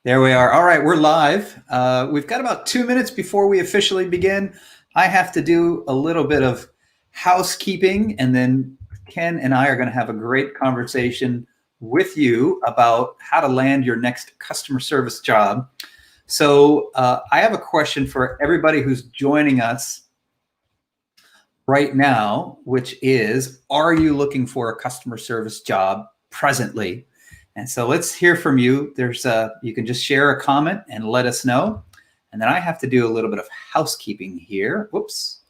There we are. All right, we're live. We've got about 2 minutes before we officially begin. I have to do a little bit of housekeeping, and then Ken and I are going to have a great conversation with you about how to land your next customer service job. So I have a question for everybody who's joining us right now, which is, are you looking for a customer service job presently? And so let's hear from you. You can just share a comment and let us know. And then I have to do a little bit of housekeeping here. Whoops.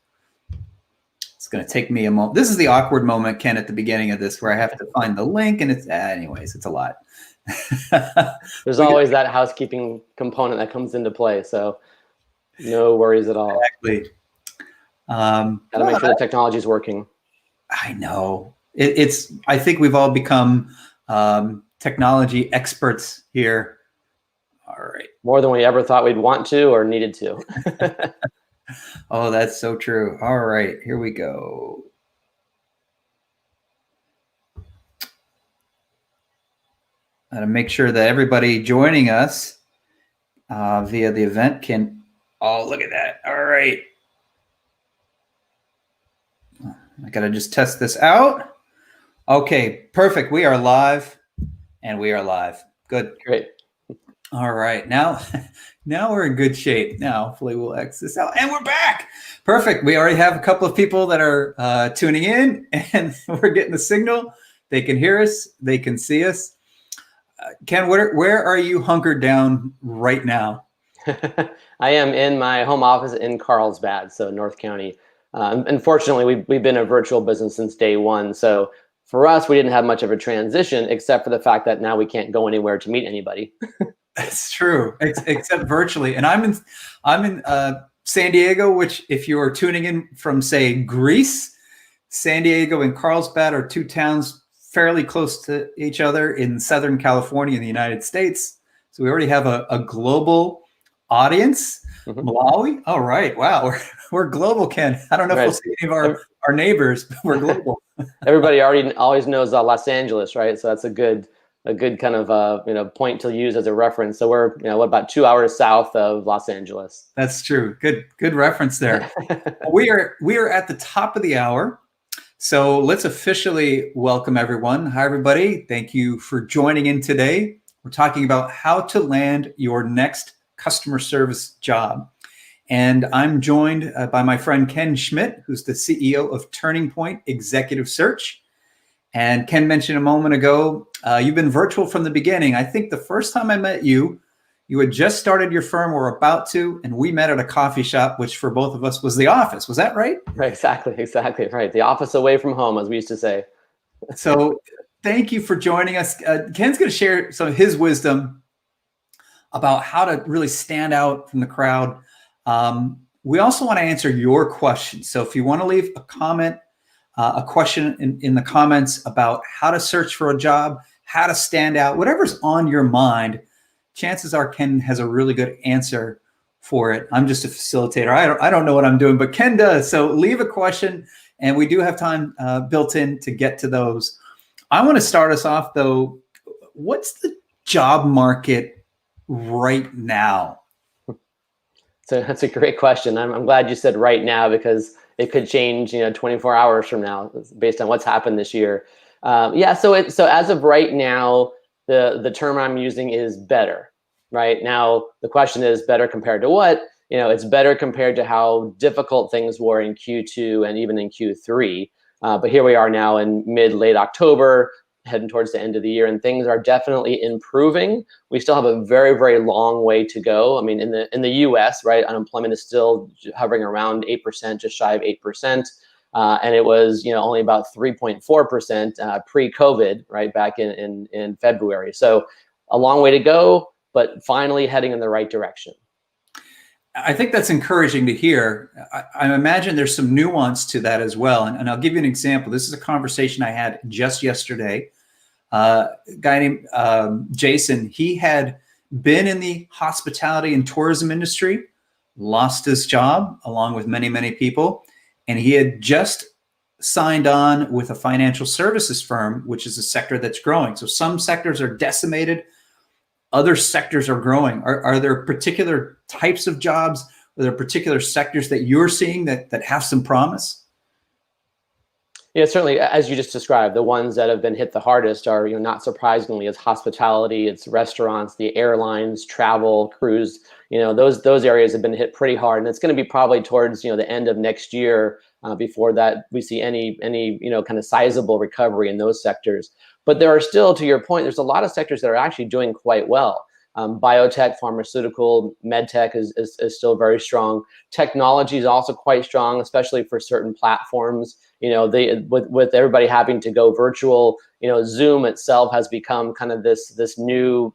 It's going to take me a moment. This is the awkward moment, Ken, at the beginning of this, where I have to find the link, and anyways, it's a lot. There's always that housekeeping component that comes into play. So no worries at all. Exactly. Gotta make sure the technology is working. I know. I think we've all become technology experts here. All right. More than we ever thought we'd want to or needed to. Oh, that's so true. All right, here we go. Gotta make sure that everybody joining us via the event can, oh, look at that. All right. I gotta just test this out. Okay, perfect. We are live. And we are live. Good. Great. All right. Now we're in good shape. Now, hopefully we'll X this out. And we're back. Perfect. We already have a couple of people that are tuning in, and we're getting the signal. They can hear us. They can see us. Ken, where are you hunkered down right now? I am in my home office in Carlsbad, so North County. Unfortunately, we've been a virtual business since day one. So for us, we didn't have much of a transition, except for the fact that now we can't go anywhere to meet anybody. That's true, except virtually. And I'm in San Diego, which, if you are tuning in from, say, Greece, San Diego and Carlsbad are two towns fairly close to each other in Southern California in the United States. So we already have a global audience. Mm-hmm. Malawi? All right. Wow. We're global, Ken. I don't know if we'll see any of our neighbors, but we're global. Everybody always knows Los Angeles, right? So that's a good kind of point to use as a reference. So we're about 2 hours south of Los Angeles. That's true. Good reference there. We are at the top of the hour, so let's officially welcome everyone. Hi, everybody. Thank you for joining in today. We're talking about how to land your next customer service job. And I'm joined by my friend Ken Schmidt, who's the CEO of Turning Point Executive Search. And Ken mentioned a moment ago, you've been virtual from the beginning. I think the first time I met you, you had just started your firm or about to, and we met at a coffee shop, which for both of us was the office. Was that right? Right, exactly right. The office away from home, as we used to say. So thank you for joining us. Ken's going to share some of his wisdom about how to really stand out from the crowd. We also want to answer your questions. So if you want to leave a comment, a question in the comments about how to search for a job, how to stand out, whatever's on your mind, chances are Ken has a really good answer for it. I'm just a facilitator. I don't know what I'm doing, but Ken does. So leave a question, and we do have time built in to get to those. I want to start us off, though. What's the job market right now? So that's a great question. I'm glad you said right now, because it could change, 24 hours from now based on what's happened this year. So as of right now, the term I'm using is better. Right now, the question is better compared to what? It's better compared to how difficult things were in Q2 and even in Q3. But here we are now in late October, heading towards the end of the year, and things are definitely improving. We still have a very, very long way to go. I mean, in the U.S., right, unemployment is still hovering around 8%, just shy of 8%, and it was only about 3.4% pre-COVID, right, back in February. So a long way to go, but finally heading in the right direction. I think that's encouraging to hear. I imagine there's some nuance to that as well. And I'll give you an example. This is a conversation I had just yesterday. A guy named Jason, he had been in the hospitality and tourism industry, lost his job along with many, many people. And he had just signed on with a financial services firm, which is a sector that's growing. So some sectors are decimated. other sectors are growing? Are there particular types of jobs? Are there particular sectors that you're seeing that have some promise? Yeah, certainly, as you just described, the ones that have been hit the hardest are, not surprisingly, it's hospitality, it's restaurants, the airlines, travel, cruise. Those areas have been hit pretty hard, and it's going to be probably towards the end of next year before that we see any kind of sizable recovery in those sectors. But there are still, to your point, there's a lot of sectors that are actually doing quite well. Biotech, pharmaceutical, medtech is still very strong. Technology is also quite strong, especially for certain platforms. With everybody having to go virtual, Zoom itself has become kind of this new,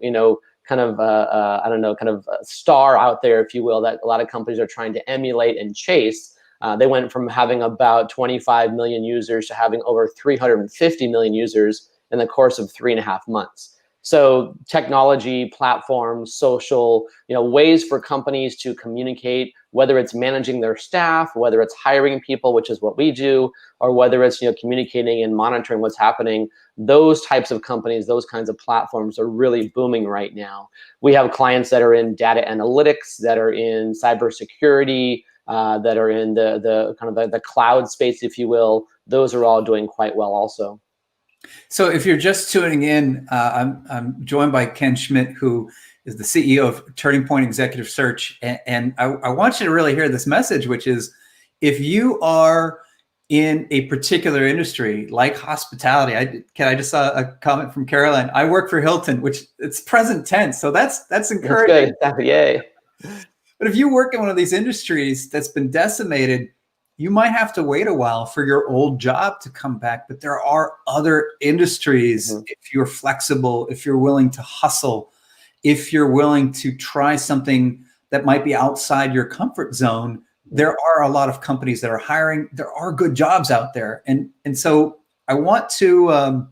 kind of I don't know, kind of a star out there, if you will, that a lot of companies are trying to emulate and chase. They went from having about 25 million users to having over 350 million users in the course of 3.5 months. So technology, platforms, social, ways for companies to communicate, whether it's managing their staff, whether it's hiring people, which is what we do, or whether it's communicating and monitoring what's happening. Those types of companies, those kinds of platforms are really booming right now. We have clients that are in data analytics, that are in cybersecurity, that are in the kind of the cloud space, if you will. Those are all doing quite well also. So if you're just tuning in, I'm joined by Ken Schmidt, who is the CEO of Turning Point Executive Search. And I want you to really hear this message, which is if you are in a particular industry like hospitality, I just saw a comment from Caroline. I work for Hilton, which it's present tense. So that's encouraging. That's good. Yay. But if you work in one of these industries that's been decimated, you might have to wait a while for your old job to come back. But there are other industries, if you're flexible, if you're willing to hustle, if you're willing to try something that might be outside your comfort zone, there are a lot of companies that are hiring. There are good jobs out there. And so I want to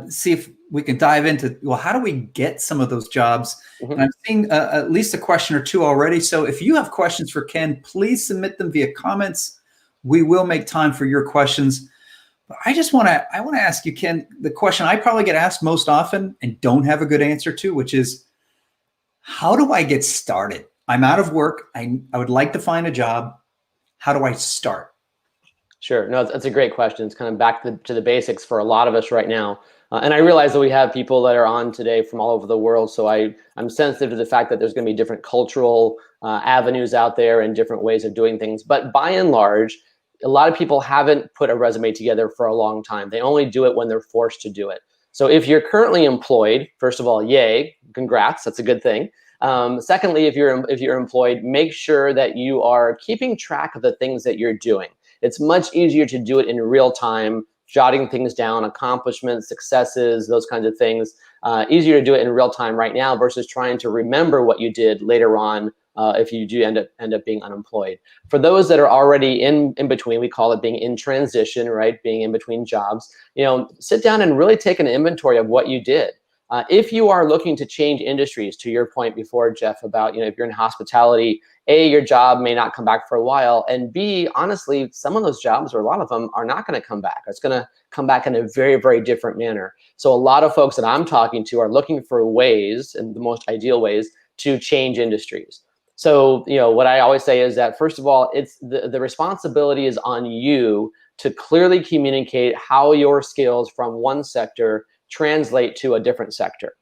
see if we can dive into, well, how do we get some of those jobs? And I'm seeing at least a question or two already. So if you have questions for Ken, please submit them via comments. We will make time for your questions. But I want to ask you, Ken, the question I probably get asked most often and don't have a good answer to, which is, how do I get started? I'm out of work. I would like to find a job. How do I start? Sure. No, that's a great question. It's kind of back to the basics for a lot of us right now. And I realize that we have people that are on today from all over the world. So I'm sensitive to the fact that there's going to be different cultural avenues out there and different ways of doing things. But by and large, a lot of people haven't put a resume together for a long time. They only do it when they're forced to do it. So if you're currently employed, first of all, yay, congrats, that's a good thing. Secondly, if you're employed, make sure that you are keeping track of the things that you're doing. It's much easier to do it in real time, jotting things down, accomplishments, successes, those kinds of things. Easier to do it in real time right now versus trying to remember what you did later on if you do end up being unemployed. For those that are already in between, we call it being in transition, right? Being in between jobs, sit down and really take an inventory of what you did. If you are looking to change industries, to your point before, Jeff, about if you're in hospitality, A, your job may not come back for a while, and B, honestly, some of those jobs, or a lot of them, are not going to come back. It's going to come back in a very, very different manner. So a lot of folks that I'm talking to are looking for ways, and the most ideal ways, to change industries. So what I always say is that, first of all, it's the responsibility is on you to clearly communicate how your skills from one sector translate to a different sector.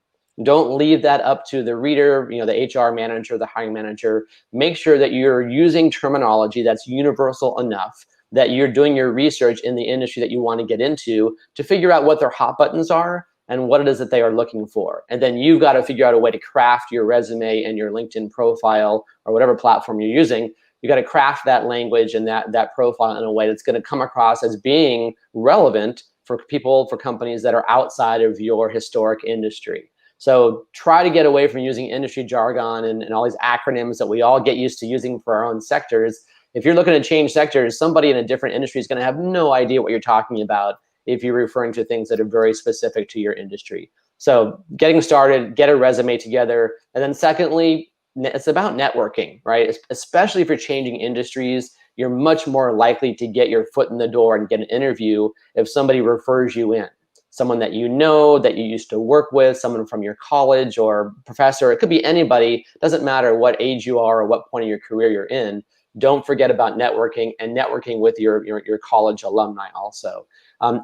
Don't leave that up to the reader, the HR manager, the hiring manager. Make sure that you're using terminology that's universal enough, that you're doing your research in the industry that you want to get into to figure out what their hot buttons are and what it is that they are looking for. And then you've got to figure out a way to craft your resume and your LinkedIn profile or whatever platform you're using. You got to craft that language and that profile in a way that's going to come across as being relevant for people, for companies that are outside of your historic industry. So try to get away from using industry jargon and all these acronyms that we all get used to using for our own sectors. If you're looking to change sectors, somebody in a different industry is going to have no idea what you're talking about if you're referring to things that are very specific to your industry. So getting started, get a resume together. And then secondly, it's about networking, right? Especially if you're changing industries, you're much more likely to get your foot in the door and get an interview if somebody refers you in. someone that you know, that you used to work with, someone from your college or professor. It could be anybody. Doesn't matter what age you are or what point of your career you're in. Don't forget about networking and networking with your college alumni also.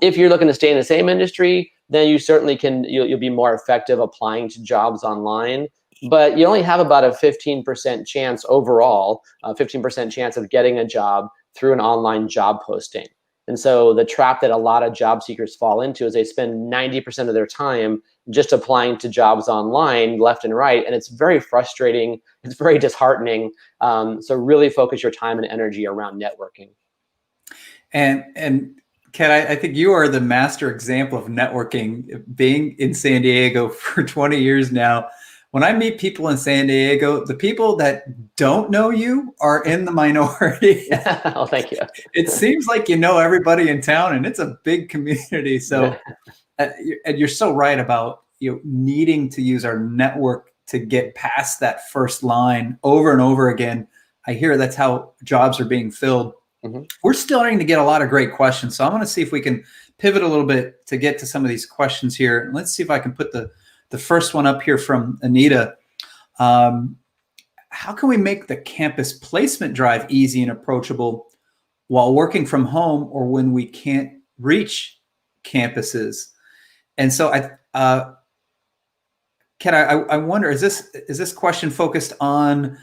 If you're looking to stay in the same industry, then you certainly can, you'll be more effective applying to jobs online. But you only have about a 15% chance overall, 15% chance of getting a job through an online job posting. And so the trap that a lot of job seekers fall into is they spend 90% of their time just applying to jobs online, left and right, and it's very frustrating. It's very disheartening. So really focus your time and energy around networking. And Ken, I think you are the master example of networking, being in San Diego for 20 years now. When I meet people in San Diego, the people that don't know you are in the minority. Oh, thank you. It seems like you know everybody in town, and it's a big community. So, and you're so right about needing to use our network to get past that first line over and over again. I hear that's how jobs are being filled. Mm-hmm. We're starting to get a lot of great questions. So I want to see if we can pivot a little bit to get to some of these questions here. Let's see if I can put the first one up here from Anita. How can we make the campus placement drive easy and approachable while working from home or when we can't reach campuses? And so Ken, I wonder, is this question focused on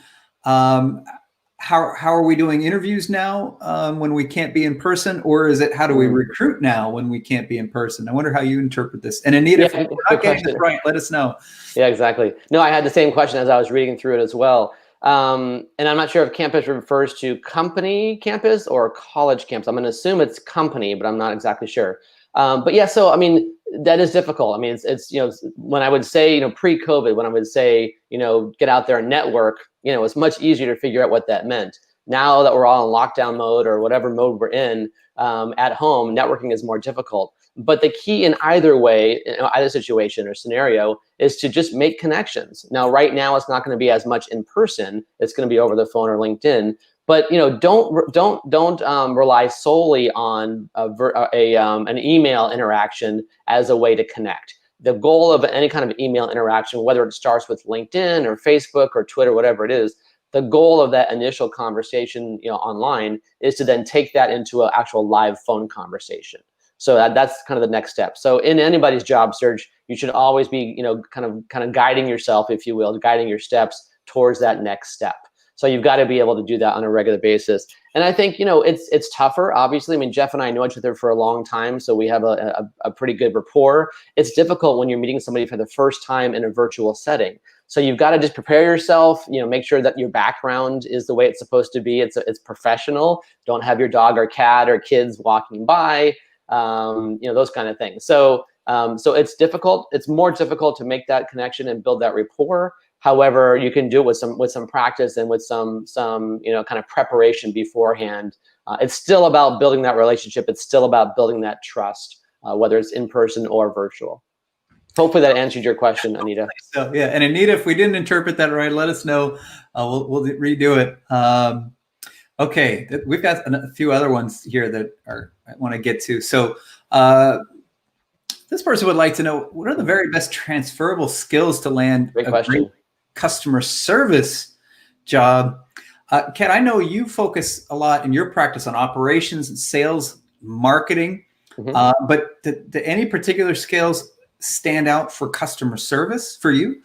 how are we doing interviews now when we can't be in person, or is it how do we recruit now when we can't be in person? I wonder how you interpret this. And Anita, if we're not getting this right, let us know. Yeah, exactly. No, I had the same question as I was reading through it as well. And I'm not sure if campus refers to company campus or college campus. I'm going to assume it's company, but I'm not exactly sure. But yeah, so I mean, that is difficult. I mean, it's when I would say, pre-COVID, when I would say, get out there and network, it's much easier to figure out what that meant. Now that we're all in lockdown mode or whatever mode we're in at home, networking is more difficult. But the key in either way, either situation or scenario, is to just make connections. Now, right now, it's not going to be as much in person. It's going to be over the phone or LinkedIn. But don't rely solely on an email interaction as a way to connect. The goal of any kind of email interaction, whether it starts with LinkedIn or Facebook or Twitter, whatever it is, the goal of that initial conversation, online, is to then take that into an actual live phone conversation. So that's kind of the next step. So in anybody's job search, you should always be, kind of guiding yourself, if you will, guiding your steps towards that next step. So you've got to be able to do that on a regular basis. And I think, it's tougher, obviously. I mean, Jeff and I know each other for a long time, so we have a pretty good rapport. It's difficult when you're meeting somebody for the first time in a virtual setting. So you've got to just prepare yourself, make sure that your background is the way it's supposed to be. It's professional. Don't have your dog or cat or kids walking by, those kind of things. So it's difficult. It's more difficult to make that connection and build that rapport. However, you can do it with some practice and with some kind of preparation beforehand. It's still about building that relationship. It's still about building that trust, whether it's in person or virtual. Hopefully that answered your question, Anita. So yeah, and Anita, if we didn't interpret that right, let us know. We'll redo it. Okay, we've got a few other ones here that I want to get to. So this person would like to know, what are the very best transferable skills to land a great customer service job? Ken, I know you focus a lot in your practice on operations and sales, marketing, but do any particular skills stand out for customer service for you?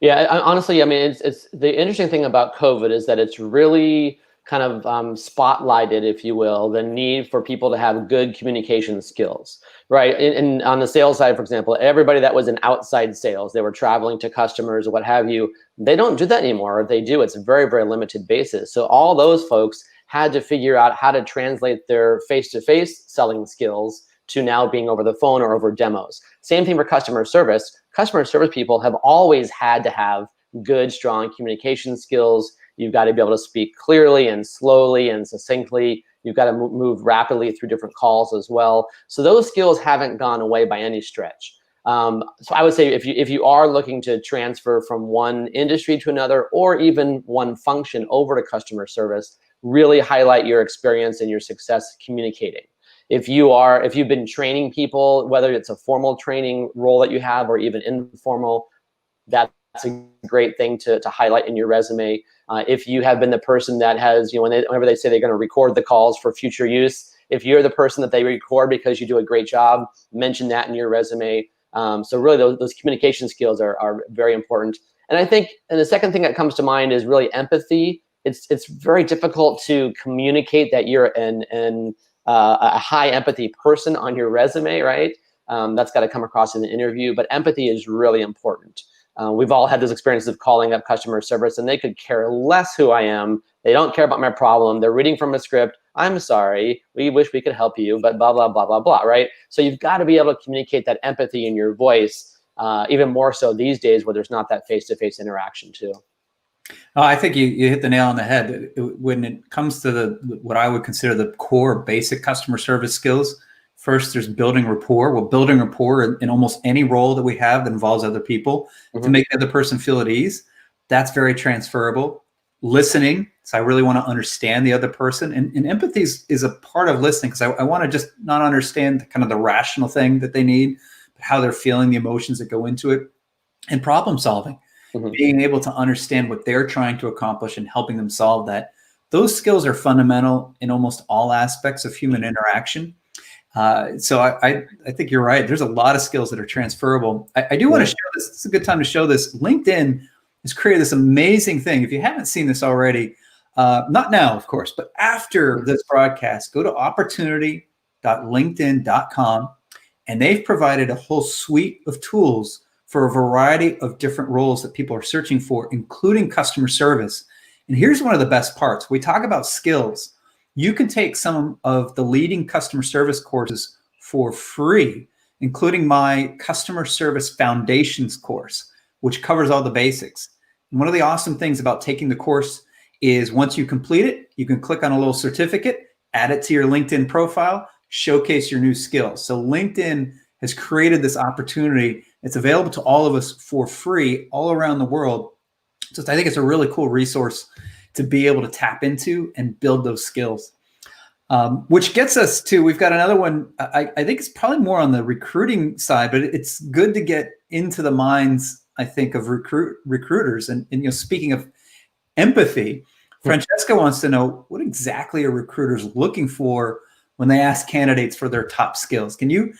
Yeah, honestly, I mean, it's the interesting thing about COVID is that it's really kind of spotlighted, if you will, the need for people to have good communication skills, right? And on the sales side, for example, everybody that was in outside sales, they were traveling to customers or what have you, they don't do that anymore. If they do, it's a very, very limited basis. So all those folks had to figure out how to translate their face-to-face selling skills to now being over the phone or over demos. Same thing for customer service. Customer service people have always had to have good, strong communication skills. You've got to be able to speak clearly and slowly and succinctly. You've got to move rapidly through different calls as well. So those skills haven't gone away by any stretch. So I would say if you are looking to transfer from one industry to another, or even one function over to customer service, really highlight your experience and your success communicating. If you've been training people, whether it's a formal training role that you have or even informal, that's a great thing to highlight in your resume. If you have been the person that has, whenever they say they're going to record the calls for future use, if you're the person that they record because you do a great job, mention that in your resume. So really those communication skills are very important. And I think, and the second thing that comes to mind is really empathy. It's very difficult to communicate that you're a high empathy person on your resume, right? That's got to come across in the interview, but empathy is really important. We've all had those experiences of calling up customer service and they could care less who I am. They don't care about my problem. They're reading from a script. I'm sorry, we wish we could help you, but blah, blah, blah, blah, blah, right? So you've got to be able to communicate that empathy in your voice, even more so these days where there's not that face-to-face interaction too. Oh, I think you hit the nail on the head. When it comes to what I would consider the core basic customer service skills, first, there's building rapport. Well, building rapport in almost any role that we have that involves other people to make the other person feel at ease. That's very transferable. Listening. So I really want to understand the other person. And empathy is a part of listening because I want to just not understand kind of the rational thing that they need, but how they're feeling, the emotions that go into it. And problem solving. Being able to understand what they're trying to accomplish and helping them solve that. Those skills are fundamental in almost all aspects of human interaction. So I think you're right. There's a lot of skills that are transferable. I do want to share this. It's a good time to show this. LinkedIn has created this amazing thing. If you haven't seen this already, not now, of course, but after this broadcast, go to opportunity.linkedin.com, and they've provided a whole suite of tools for a variety of different roles that people are searching for, including customer service. And here's one of the best parts. We talk about skills. You can take some of the leading customer service courses for free, including my Customer Service Foundations course, which covers all the basics. And one of the awesome things about taking the course is once you complete it, you can click on a little certificate, add it to your LinkedIn profile, showcase your new skills. So LinkedIn has created this opportunity. It's available to all of us for free all around the world. So I think it's a really cool resource to be able to tap into and build those skills. Which gets us to, we've got another one. I think it's probably more on the recruiting side, but it's good to get into the minds, I think, of recruiters. And speaking of empathy, Francesca wants to know, what exactly are recruiters looking for when they ask candidates for their top skills? Can you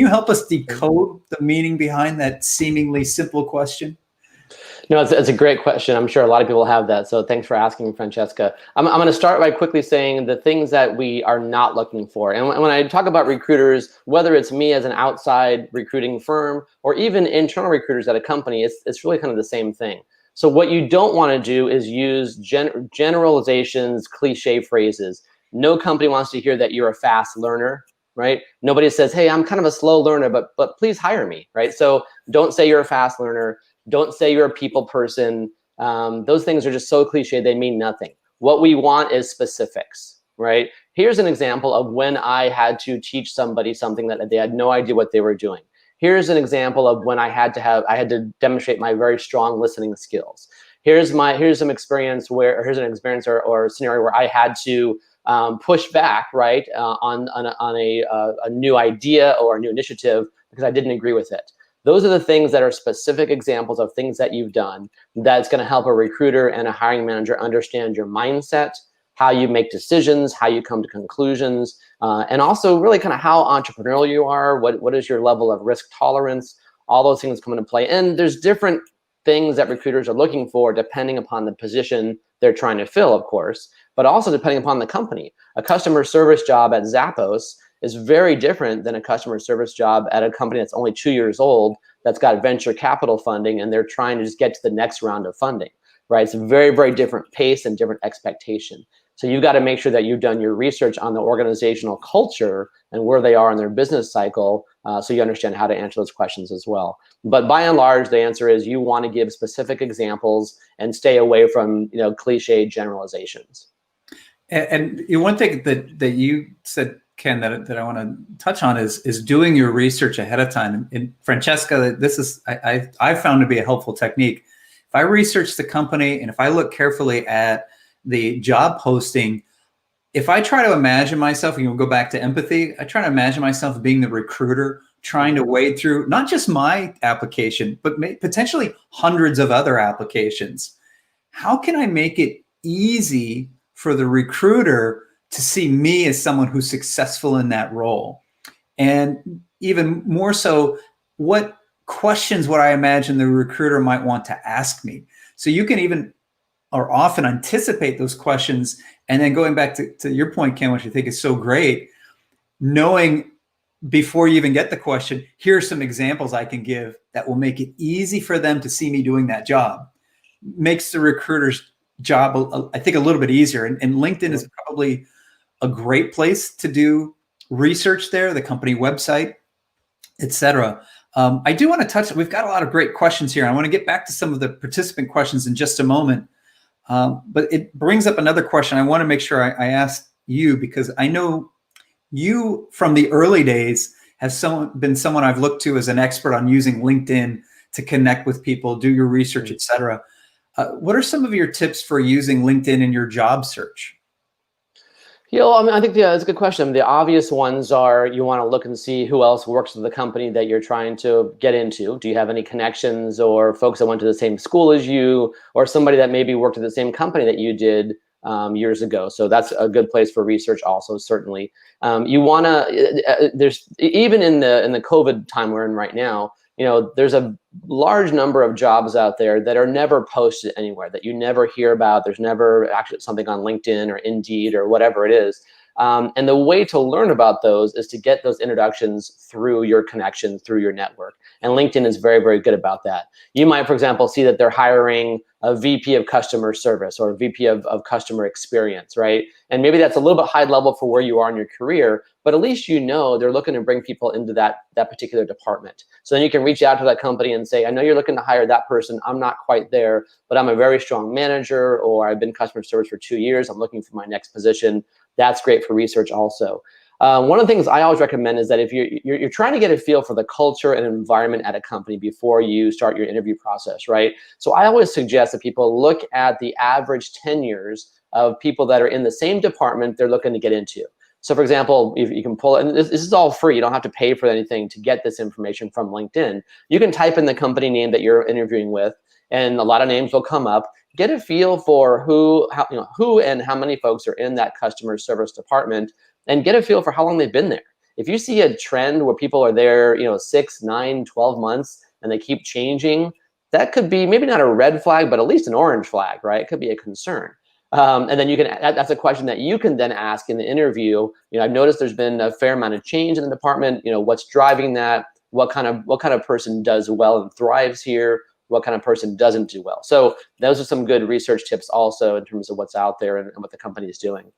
help us decode the meaning behind that seemingly simple question? No, it's a great question. I'm sure a lot of people have that. So thanks for asking, Francesca. I'm going to start by quickly saying the things that we are not looking for. And when I talk about recruiters, whether it's me as an outside recruiting firm or even internal recruiters at a company, it's really kind of the same thing. So what you don't want to do is use generalizations, cliche phrases. No company wants to hear that you're a fast learner, right? Nobody says, hey, I'm kind of a slow learner, but please hire me, right? So don't say you're a fast learner. Don't say you're a people person. Those things are just so cliche, they mean nothing. What we want is specifics, right? Here's an example of when I had to teach somebody something that they had no idea what they were doing. Here's an example of when I had to demonstrate my very strong listening skills. Here's some experience here's an experience or scenario where I had to push back, right, on a new idea or a new initiative because I didn't agree with it. Those are the things that are specific examples of things that you've done that's going to help a recruiter and a hiring manager understand your mindset, how you make decisions, how you come to conclusions, and also really kind of how entrepreneurial you are, what is your level of risk tolerance, all those things come into play. And there's different things that recruiters are looking for depending upon the position they're trying to fill, of course, but also depending upon the company. A customer service job at Zappos is very different than a customer service job at a company that's only 2 years old, that's got venture capital funding, and they're trying to just get to the next round of funding, right? It's a very, very different pace and different expectation. So you've got to make sure that you've done your research on the organizational culture and where they are in their business cycle, so you understand how to answer those questions as well. But by and large, the answer is you want to give specific examples and stay away from cliche generalizations. And one thing that you said, Ken, that I want to touch on is doing your research ahead of time. And Francesca, this is I found to be a helpful technique. If I research the company and if I look carefully at the job posting, if I try to imagine myself, and we'll go back to empathy, I try to imagine myself being the recruiter, trying to wade through not just my application, but potentially hundreds of other applications. How can I make it easy for the recruiter to see me as someone who's successful in that role? And even more so, what questions would I imagine the recruiter might want to ask me? So you can even or often anticipate those questions. And then going back to your point, Ken, which I think is so great, knowing before you even get the question, here's some examples I can give that will make it easy for them to see me doing that job. Makes the recruiter's job, I think, a little bit easier. And LinkedIn is probably a great place to do research there, the company website, et cetera. I do want to touch, we've got a lot of great questions here. I want to get back to some of the participant questions in just a moment. But it brings up another question. I want to make sure I ask you, because I know you from the early days have been someone I've looked to as an expert on using LinkedIn to connect with people, do your research, et cetera. What are some of your tips for using LinkedIn in your job search? I mean, I think that's a good question. The obvious ones are you want to look and see who else works at the company that you're trying to get into. Do you have any connections or folks that went to the same school as you, or somebody that maybe worked at the same company that you did years ago? So that's a good place for research also, certainly. You want to, there's, even in the COVID time we're in right now, there's a large number of jobs out there that are never posted anywhere, that you never hear about. There's never actually something on LinkedIn or Indeed or whatever it is. And the way to learn about those is to get those introductions through your connections, through your network. And LinkedIn is very, very good about that. You might, for example, see that they're hiring a VP of customer service or a VP of customer experience, right? And maybe that's a little bit high level for where you are in your career, but at least they're looking to bring people into that particular department. So then you can reach out to that company and say, I know you're looking to hire that person. I'm not quite there, but I'm a very strong manager, or I've been customer service for 2 years. I'm looking for my next position. That's great for research also. One of the things I always recommend is that if you're trying to get a feel for the culture and environment at a company before you start your interview process, right? So I always suggest that people look at the average tenures of people that are in the same department they're looking to get into. So for example, if you can pull it, and this is all free, you don't have to pay for anything to get this information from LinkedIn. You can type in the company name that you're interviewing with, and a lot of names will come up. Get a feel for who and how many folks are in that customer service department, and get a feel for how long they've been there. If you see a trend where people are there, 6, 9, 12 months, and they keep changing, that could be maybe not a red flag, but at least an orange flag, right? It could be a concern. And then that's a question that you can then ask in the interview. I've noticed there's been a fair amount of change in the department. What's driving that? What kind of person does well and thrives here? What kind of person doesn't do well? So those are some good research tips also in terms of what's out there and what the company is doing.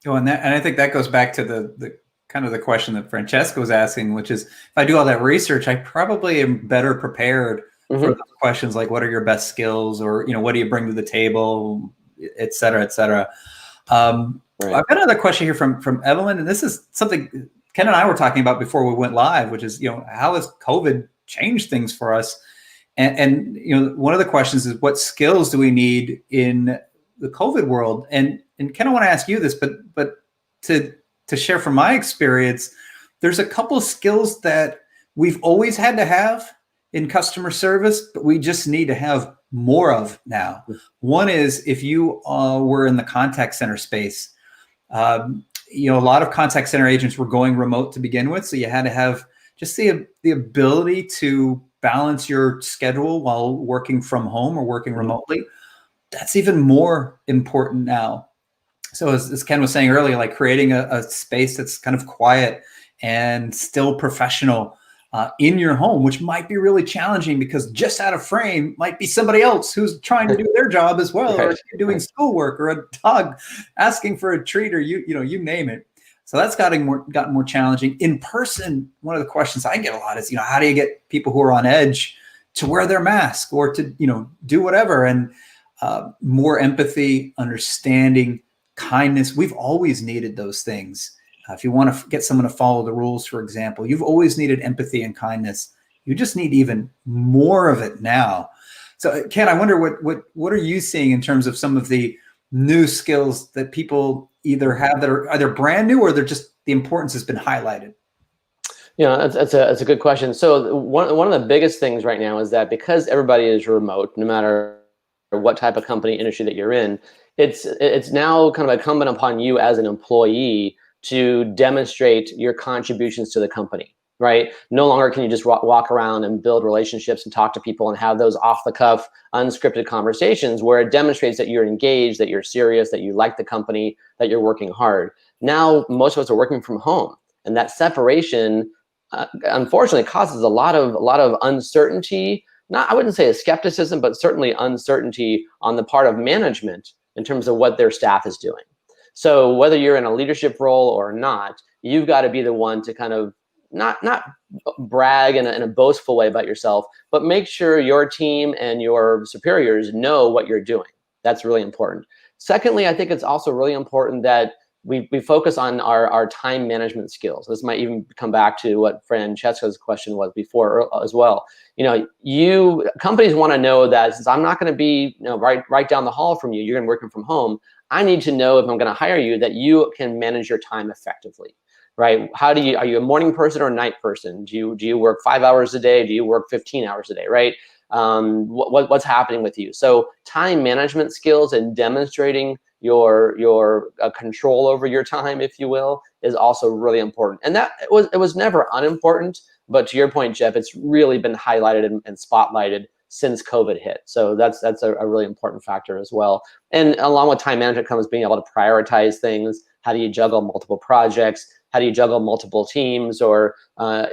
Oh, and I think that goes back to the kind of the question that Francesca was asking, which is, if I do all that research, I probably am better prepared for those questions like, what are your best skills, or what do you bring to the table, et cetera, et cetera. Right. I've got another question here from Evelyn, and this is something Ken and I were talking about before we went live, which is, how has COVID changed things for us? And one of the questions is, what skills do we need in the COVID world? And Ken, I want to ask you this, but to share from my experience, there's a couple of skills that we've always had to have in customer service, but we just need to have more of now. One is, if you were in the contact center space, a lot of contact center agents were going remote to begin with, so you had to have just the ability to balance your schedule while working from home or working remotely. That's even more important now. So as Ken was saying earlier, like creating a space that's kind of quiet and still professional in your home, which might be really challenging because just out of frame might be somebody else who's trying to do their job as well, or doing schoolwork, or a dog asking for a treat, or you name it. So that's gotten more challenging. In person, one of the questions I get a lot is, how do you get people who are on edge to wear their mask or to do whatever? And more empathy, understanding, kindness. We've always needed those things. If you want to get someone to follow the rules, for example, you've always needed empathy and kindness. You just need even more of it now. So Ken, I wonder what are you seeing in terms of some of the new skills that people either have that are either brand new or they're just the importance has been highlighted? That's a good question. So one of the biggest things right now is that because everybody is remote, no matter what type of company industry that you're in, it's now kind of incumbent upon you as an employee to demonstrate your contributions to the company, right? No longer can you just walk around and build relationships and talk to people and have those off the cuff, unscripted conversations where it demonstrates that you're engaged, that you're serious, that you like the company, that you're working hard. Now, most of us are working from home, and that separation unfortunately causes a lot of uncertainty. Not, I wouldn't say a skepticism, but certainly uncertainty on the part of management in terms of what their staff is doing. So whether you're in a leadership role or not, you've got to be the one to kind of not brag in a boastful way about yourself, but make sure your team and your superiors know what you're doing. That's really important. Secondly, I think it's also really important that we focus on our time management skills. This might even come back to what Francesca's question was before as well. Companies want to know that since I'm not going to be right down the hall from you, you're going to be working from home. I need to know if I'm going to hire you that you can manage your time effectively, right? Are you a morning person or a night person? Do you work 5 hours a day? Do you work 15 hours a day, right? What's happening with you? So time management skills and demonstrating your control over your time, if you will, is also really important. And that it was never unimportant, but to your point, Jeff, it's really been highlighted and spotlighted since COVID hit. So that's a really important factor as well. And along with time management comes being able to prioritize things. How do you juggle multiple projects? How do you juggle multiple teams? Or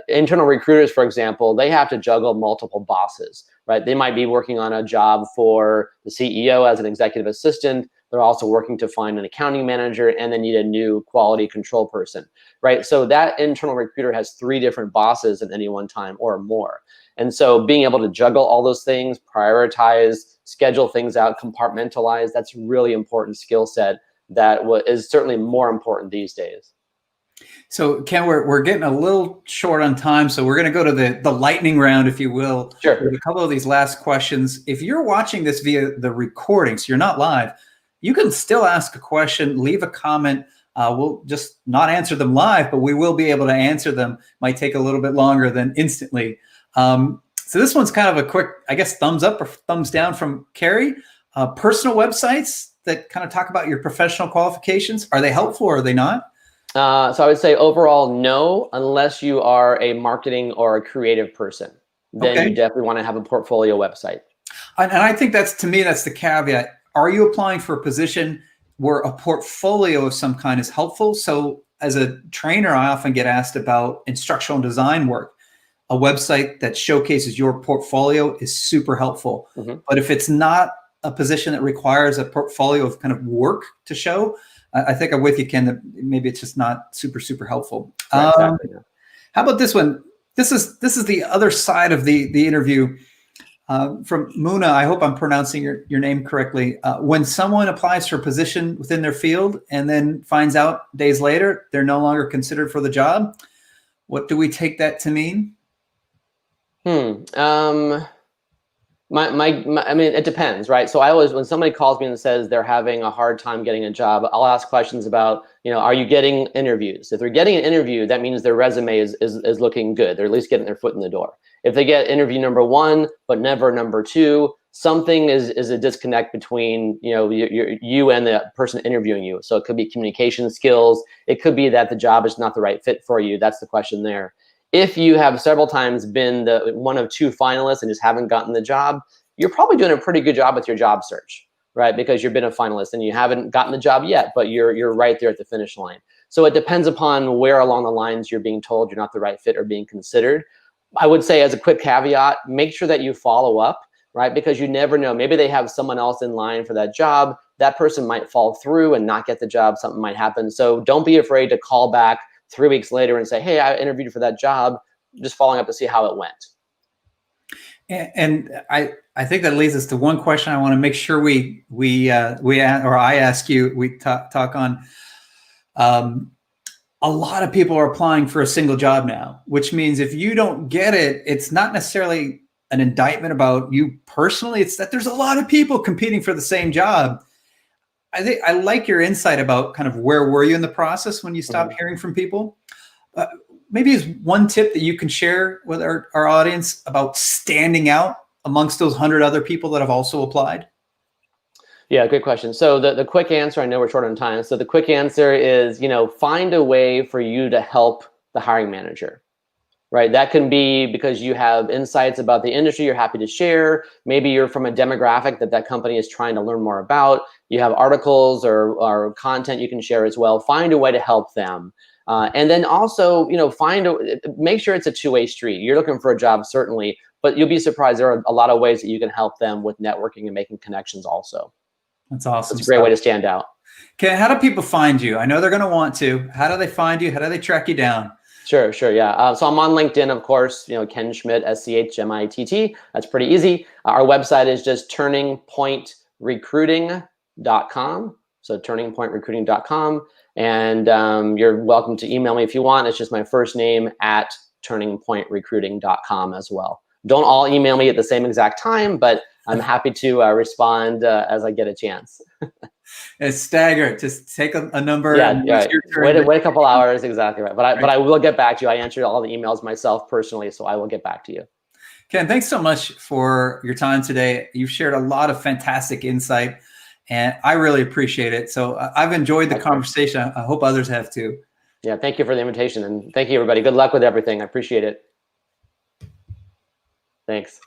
internal recruiters, for example, they have to juggle multiple bosses, right? They might be working on a job for the CEO as an executive assistant. They're also working to find an accounting manager and then need a new quality control person, right? So that internal recruiter has 3 different bosses at any one time or more. And so being able to juggle all those things, prioritize, schedule things out, compartmentalize, that's a really important skill set that is certainly more important these days. So Ken, we're getting a little short on time, so we're going to go to the lightning round, if you will. Sure. With a couple of these last questions. If you're watching this via the recording, so you're not live, you can still ask a question, leave a comment. We'll just not answer them live, but we will be able to answer them. Might take a little bit longer than instantly. So this one's kind of a quick, I guess, thumbs up or thumbs down from Carrie. Personal websites that kind of talk about your professional qualifications, are they helpful or are they not? So I would say overall, no, unless you are a marketing or a creative person. Then you definitely want to have a portfolio website. And I think to me, that's the caveat. Are you applying for a position where a portfolio of some kind is helpful? So as a trainer, I often get asked about instructional design work. A website that showcases your portfolio is super helpful. Mm-hmm. But if it's not a position that requires a portfolio of kind of work to show, I think I'm with you, Ken, that maybe it's just not super helpful. Right, exactly, yeah. How about this one? This is the other side of the interview. From Muna, I hope I'm pronouncing your name correctly. When someone applies for a position within their field and then finds out days later they're no longer considered for the job, what do we take that to mean? I mean, it depends, right? So I always, when somebody calls me and says they're having a hard time getting a job, I'll ask questions about, are you getting interviews? If they're getting an interview, that means their resume is looking good. They're at least getting their foot in the door. If they get interview number 1, but never number 2, something is a disconnect between, you and the person interviewing you. So it could be communication skills. It could be that the job is not the right fit for you. That's the question there. If you have several times been the one of 2 finalists and just haven't gotten the job, you're probably doing a pretty good job with your job search, right? Because you've been a finalist and you haven't gotten the job yet, but you're right there at the finish line. So it depends upon where along the lines you're being told you're not the right fit or being considered. I would say, as a quick caveat, make sure that you follow up, right? Because you never know. Maybe they have someone else in line for that job. That person might fall through and not get the job. Something might happen. So don't be afraid to call back 3 weeks later and say, hey, I interviewed for that job, just following up to see how it went. And I think that leads us to one question I want to make sure I ask you, we talk on. A lot of people are applying for a single job now, which means if you don't get it, it's not necessarily an indictment about you personally. It's that there's a lot of people competing for the same job. I think I like your insight about kind of where were you in the process when you stopped Mhm. hearing from people. Uh, Maybe is one tip that you can share with our audience about standing out amongst those 100 other people that have also applied? Yeah, good question. So the quick answer, I know we're short on time. So the quick answer is, find a way for you to help the hiring manager, right? That can be because you have insights about the industry you're happy to share. Maybe you're from a demographic that company is trying to learn more about. You have articles or content you can share as well. Find a way to help them. And then also, make sure it's a two-way street. You're looking for a job, certainly, but you'll be surprised. There are a lot of ways that you can help them with networking and making connections also. That's That's awesome a great way stuff. to stand out. Okay, how do people find you? I know they're going to want to. How do they find you? How do they track you down? Sure, sure, yeah. So I'm on LinkedIn, of course. Ken Schmidt, SCHMITT. That's pretty easy. Our website is just turningpointrecruiting.com. So turningpointrecruiting.com, and you're welcome to email me if you want. It's just my first name at turningpointrecruiting.com as well. Don't all email me at the same exact time, but I'm happy to respond as I get a chance. It's staggered. Just take a number, Yeah, and when yeah. it's your turn, Wait a couple hours, exactly right. But right. I will get back to you. I answered all the emails myself personally, so I will get back to you. Ken, thanks so much for your time today. You've shared a lot of fantastic insight, and I really appreciate it. So I've enjoyed the conversation. I hope others have too. Yeah, thank you for the invitation, and thank you, everybody. Good luck with everything. I appreciate it. Thanks.